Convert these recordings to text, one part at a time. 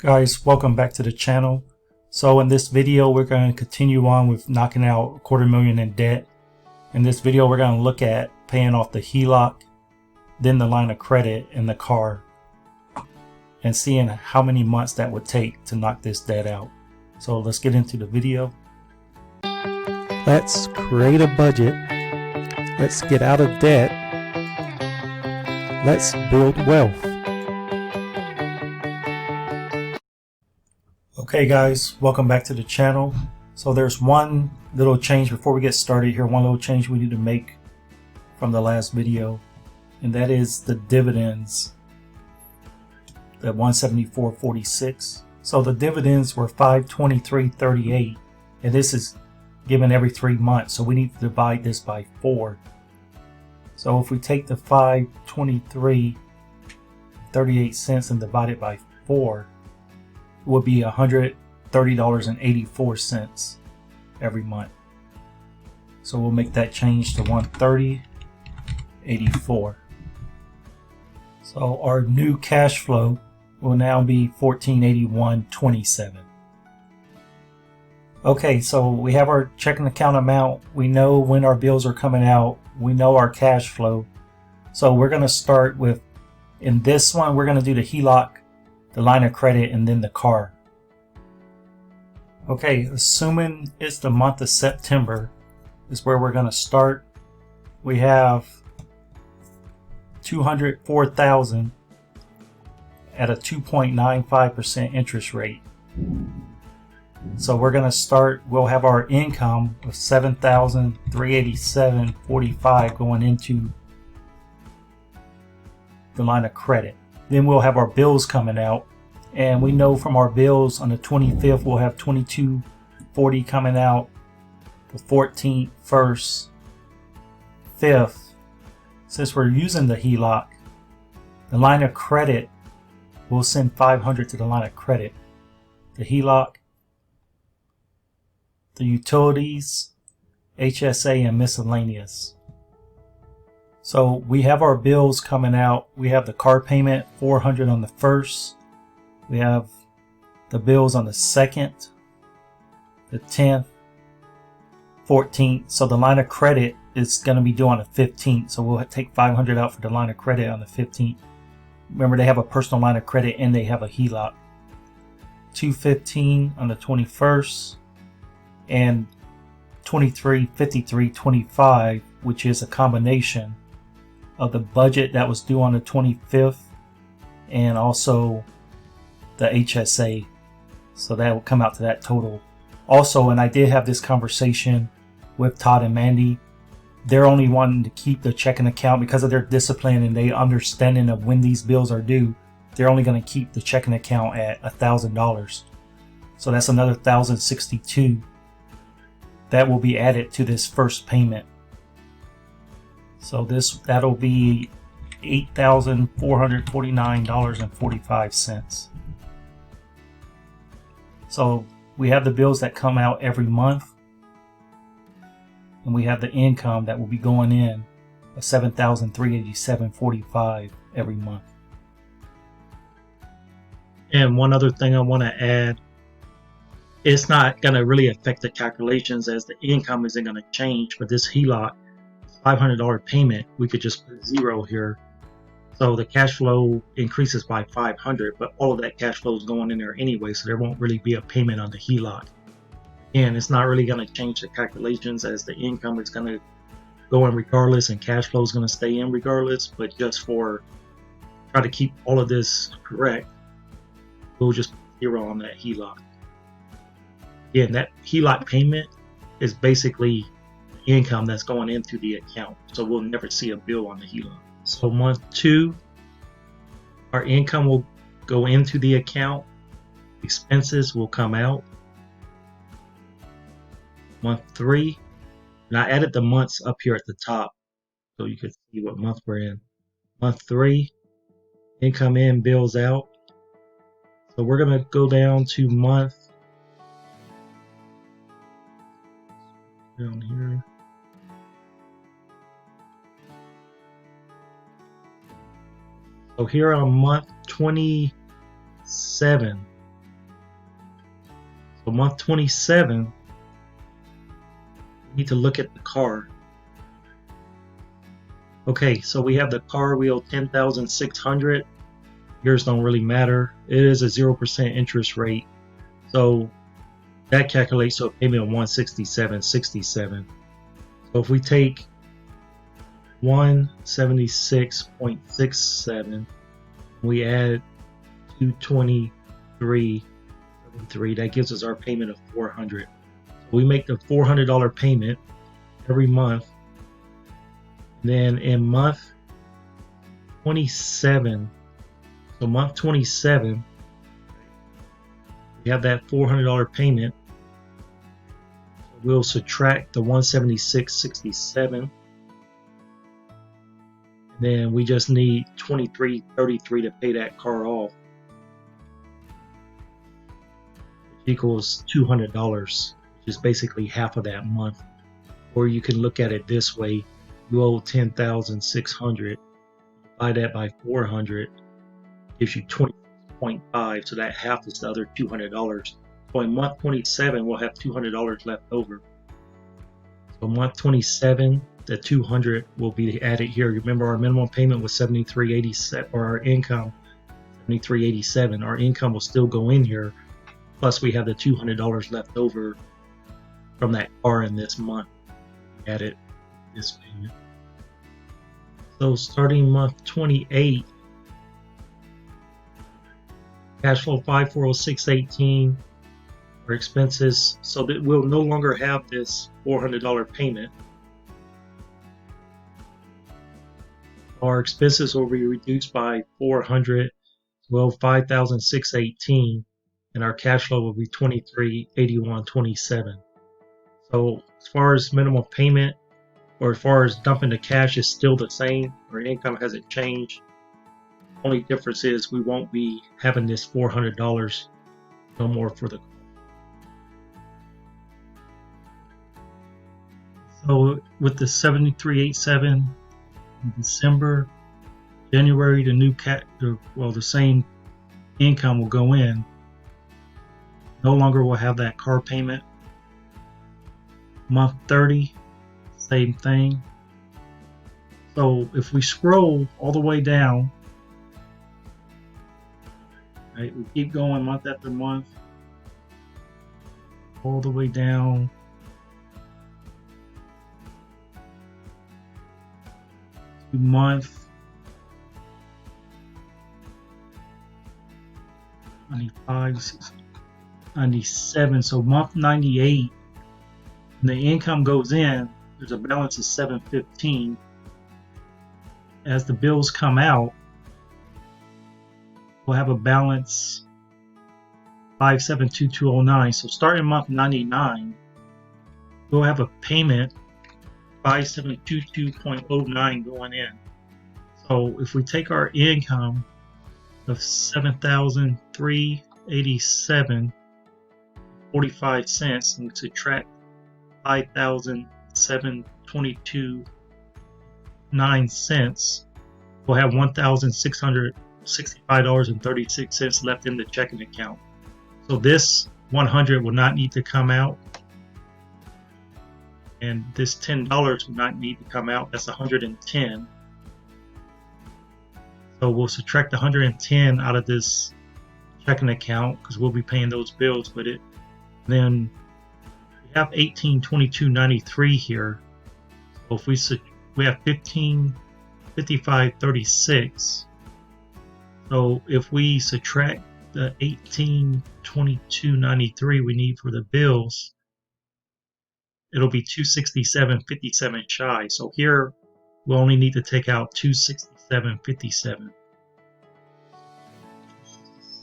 Guys, welcome back to the channel. So in this video we're going to continue on with knocking out $250,000 in debt. In this video we're going to look at paying off the HELOC, then the line of credit and the car, and seeing how many months that would take to knock this debt out. So let's get into the video. Let's create a budget. Let's get out of debt. Let's build wealth. Okay guys, welcome back to the channel. So there's one little change before we get started here, one little change we need to make from the last video, and that is the dividends, the 174.46. So the dividends were 523.38, and this is given every 3 months, so we need to divide this by 4. So if we take the 523.38 and divide it by 4, it would be $130.84 every month. So we'll make that change to $130.84. So our new cash flow will now be $1481.27. Okay, so we have our checking account amount. We know when our bills are coming out. We know our cash flow. So we're going to start with, in this one, we're going to do the HELOC, the line of credit, and then the car. Okay, assuming it's the month of September is where we're going to start. We have $204,000 at a 2.95% interest rate. So we're going to start, we'll have our income of $7,387.45 going into the line of credit. Then we'll have our bills coming out, and we know from our bills on the 25th we'll have $22.40 coming out, the 14th, 1st, 5th. Since we're using the HELOC, the line of credit, we'll send $500 to the line of credit. The HELOC, the utilities, HSA, and miscellaneous. So we have our bills coming out. We have the car payment, $400 on the 1st. We have the bills on the 2nd, the 10th, 14th. So the line of credit is going to be due on the 15th. So we'll take $500 out for the line of credit on the 15th. Remember, they have a personal line of credit and they have a HELOC. $215 on the 21st and $23.53.25, which is a combination of the budget that was due on the 25th and also the HSA. So that will come out to that total. Also, and I did have this conversation with Todd and Mandy, they're only wanting to keep the checking account because of their discipline and they understanding of when these bills are due. They're only going to keep the checking account at $1,000. So that's another $1,062 that will be added to this first payment. So that'll be $8,449.45. So we have the bills that come out every month, and we have the income that will be going in of $7,387.45 every month. And one other thing I want to add, it's not going to really affect the calculations as the income isn't going to change, but this HELOC $500 payment, we could just put 0 here. So the cash flow increases by $500, but all of that cash flow is going in there anyway, so there won't really be a payment on the HELOC. And it's not really going to change the calculations as the income is going to go in regardless and cash flow is going to stay in regardless, but just for try to keep all of this correct, we'll just put 0 on that HELOC. Again, that HELOC payment is basically income that's going into the account, so we'll never see a bill on the HELOC. So month 2, our income will go into the account, expenses will come out. Month 3, and I added the months up here at the top so you could see what month we're in. Month 3, income in, bills out. So we're going to go down to month down here. So here on month 27, month 27, we need to look at the car. Okay, so we have the car, we owe $10,600. Yours don't really matter. It is a 0% interest rate. So that calculates to a payment of $167.67. So if we take 176.67, we add 223.33, that gives us our payment of $400. So we make the $400 payment every month. And then in month 27, so month 27, we have that $400 payment. We'll subtract the $176.67, and then we just need $23.33 to pay that car off, which equals $200, which is basically half of that month. Or you can look at it this way: you owe $10,600. Divide that by 400, gives you 20.5. So that half is the other $200. So in month 27, we'll have $200 left over. So month 27, the 200 will be added here. Remember, our minimum payment was $73.87, or our income $73.87. Our income will still go in here. Plus, we have the $200 left over from that car in this month. Added this payment. So starting month 28, cash flow 5406.18. Our expenses, so that we'll no longer have this $400 payment. Our expenses will be reduced by $400, well, $5,618, and our cash flow will be $2381.27. So as far as minimum payment, or as far as dumping the cash, is still the same. Our income hasn't changed. Only difference is we won't be having this $400 no more for the. So with the 7387 in December, January, the new the same income will go in. No longer will have that car payment. Month 30, same thing. So if we scroll all the way down, right, we keep going month after month, all the way down. Month 95, 97. So month 98, when the income goes in, there's a balance of $715. As the bills come out, we'll have a balance $572,209. So starting month 99, we'll have a payment $572,209 going in. So if we take our income of $7,387.45 and we subtract $5,722.09, we'll have $1,665.36 left in the checking account. So this $100 will not need to come out. And this $10 will not need to come out. That's $110. So we'll subtract $110 out of this checking account because we'll be paying those bills with it. Then we have $1822.93 here. So if we have $1555.36. So if we subtract the $1822.93 we need for the bills, it'll be $267.57 shy. So here we'll only need to take out $267.57.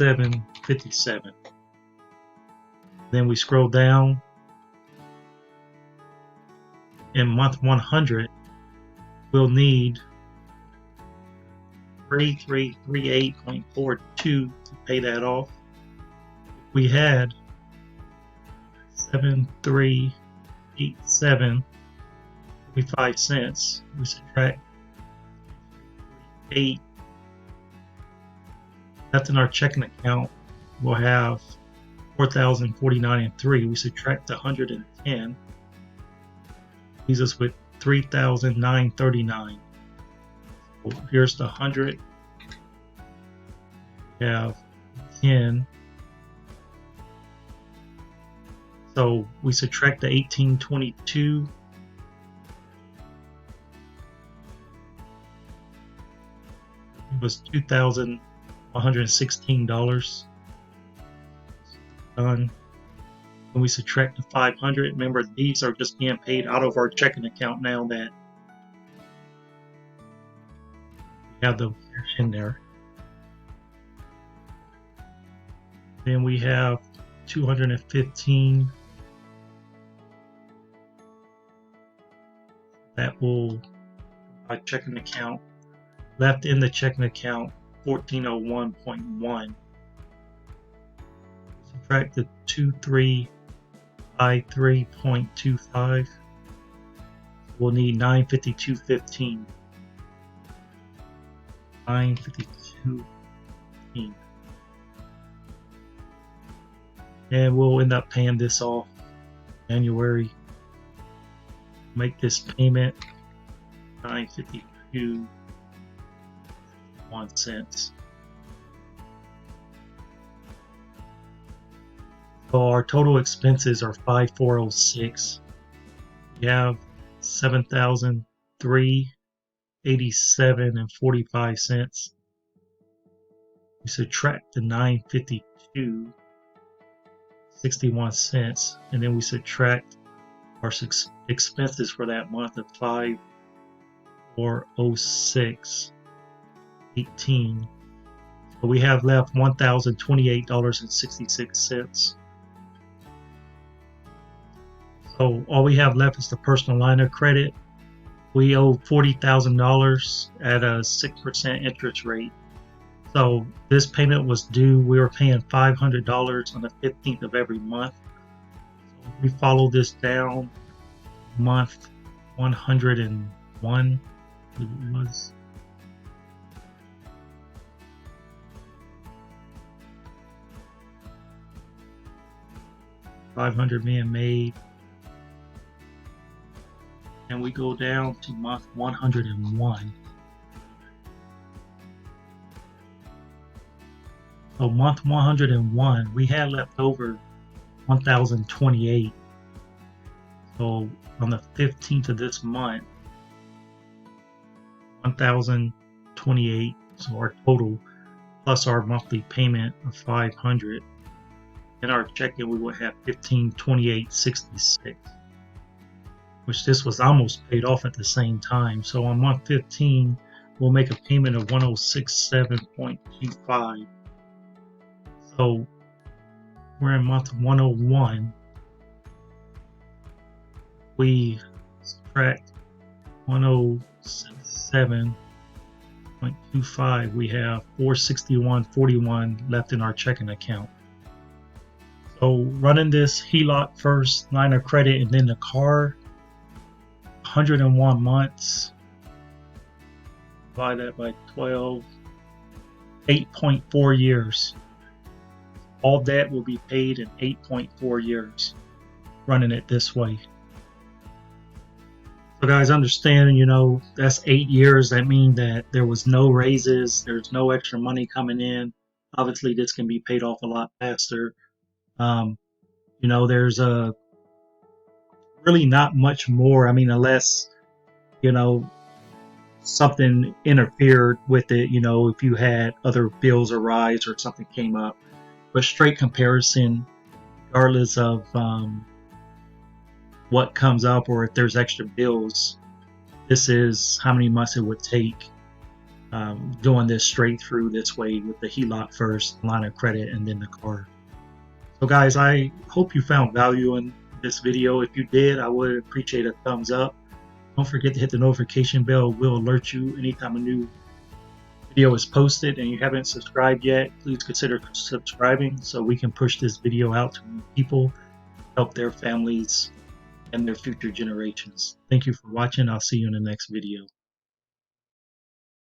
$757. Then we scroll down. In month 100, we'll need 3338.42 to pay that off. We had 7387.45 cents. We subtract 8 left in our checking account. We'll have $4,049 and 3. We subtract the 110, leaves us with $3,939. So here's the 100. We have 10. So we subtract the 1822. It was $2,116. Done. When we subtract the 500, remember these are just being paid out of our checking account now that we have the cash in there. Then we have 215. That will our checking account. Left in the checking account 1401.1. Subtract the 2353.25. We'll need 952.15. 952.15. And we'll end up paying this off January. Make this payment $952.01. So our total expenses are $5,406. We have $7,387.45. We subtract the $952.61, and then we subtract our expenses for that month of $5,406.18. So we have left $1,028.66. So all we have left is the personal line of credit. We owe $40,000 at a 6% interest rate. So this payment was due. We were paying $500 on the 15th of every month. So we follow this down. Month 101 it was. $500 being made. And we go down to month 101. So month 101, we had left over 1,028. So on the 15th of this month, 1,028. So our total plus our monthly payment of 500. In our checking, we will have 1,528.66. Which this was almost paid off at the same time. So on month 15, we'll make a payment of 106.7.25. So we're in month 101. We subtract 107.25. We have 461.41 left in our checking account. So running this HELOC first, line of credit, and then the car. 101 months, divide that by 12, 8.4 years. All debt will be paid in 8.4 years, running it this way. So guys, understand, that's 8 years. That means that there was no raises, there's no extra money coming in. Obviously, this can be paid off a lot faster. There's really not much more. Unless, something interfered with it, if you had other bills arise or something came up. But straight comparison, regardless of what comes up or if there's extra bills, this is how many months it would take doing this straight through this way with the HELOC first, line of credit, and then the car. So guys, I hope you found value in this video. If you did, I would appreciate a thumbs up. Don't forget to hit the notification bell. It will alert you anytime a new video is posted. And you haven't subscribed yet, please consider subscribing so we can push this video out to more people, help their families and their future generations. Thank you for watching. I'll see you in the next video.